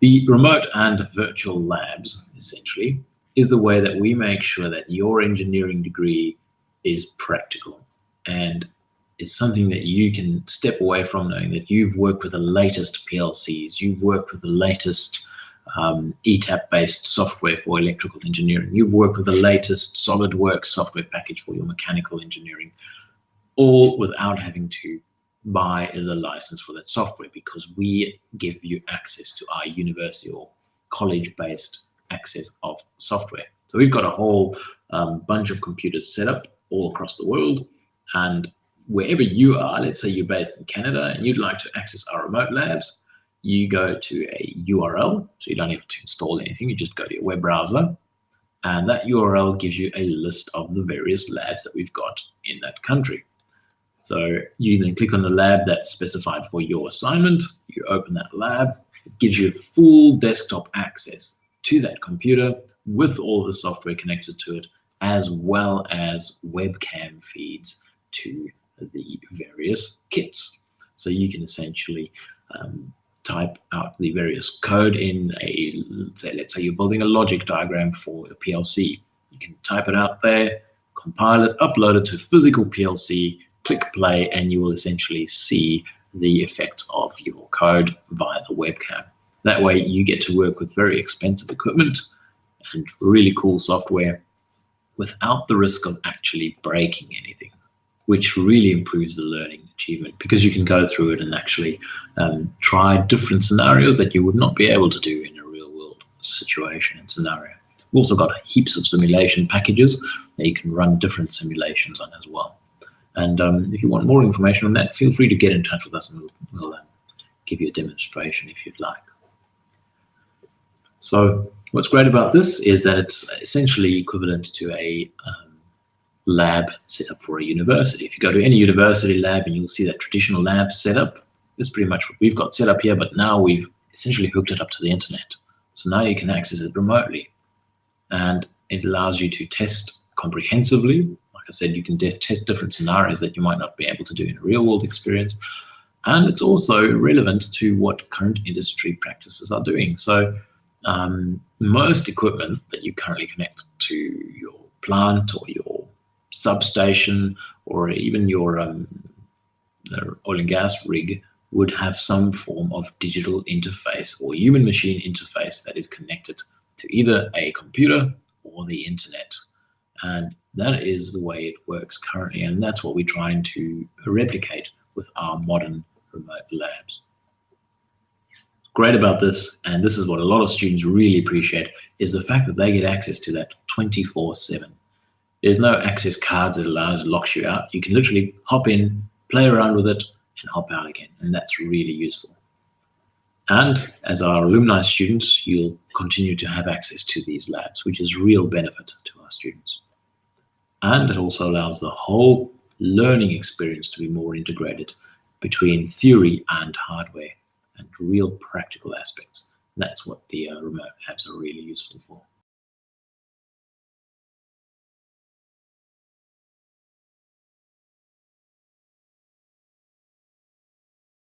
The remote and virtual labs, essentially, is the way that we make sure that your engineering degree is practical and is something that you can step away from, knowing that you've worked with the latest PLCs, you've worked with the latest ETAP-based software for electrical engineering, you've worked with the latest SolidWorks software package for your mechanical engineering, all without having to buy the license for that software, because we give you access to our university or college-based access of software. So we've got a whole bunch of computers set up all across the world, and wherever you are, let's say you're based in Canada and you'd like to access our remote labs, you go to a URL, so you don't have to install anything, you just go to your web browser, and that URL gives you a list of the various labs that we've got in that country. So you then click on the lab that's specified for your assignment, you open that lab, it gives you full desktop access to that computer with all the software connected to it, as well as webcam feeds to the various kits. So you can essentially type out the various code in let's say you're building a logic diagram for a PLC. You can type it out there, compile it, upload it to a physical PLC, click play, and you will essentially see the effects of your code via the webcam. That way you get to work with very expensive equipment and really cool software without the risk of actually breaking anything, which really improves the learning achievement, because you can go through it and actually try different scenarios that you would not be able to do in a real world situation and scenario. We've also got heaps of simulation packages that you can run different simulations on as well. And if you want more information on that, feel free to get in touch with us and we'll give you a demonstration if you'd like. So what's great about this is that it's essentially equivalent to a lab set up for a university. If you go to any university lab and you'll see that traditional lab setup, this is pretty much what we've got set up here, but now we've essentially hooked it up to the internet. So now you can access it remotely, and it allows you to test comprehensively. Like I said, you can test different scenarios that you might not be able to do in a real world experience. And it's also relevant to what current industry practices are doing. So most equipment that you currently connect to your plant or your substation or even your oil and gas rig would have some form of digital interface or human machine interface that is connected to either a computer or the internet. And that is the way it works currently, and that's what we're trying to replicate with our modern remote labs. Great about this, and this is what a lot of students really appreciate, is the fact that they get access to that 24/7. There's no access cards that locks you out. You can literally hop in, play around with it, and hop out again, and that's really useful. And as our alumni students, you'll continue to have access to these labs, which is real benefit to our students. And it also allows the whole learning experience to be more integrated between theory and hardware and real practical aspects. That's what the remote labs are really useful for.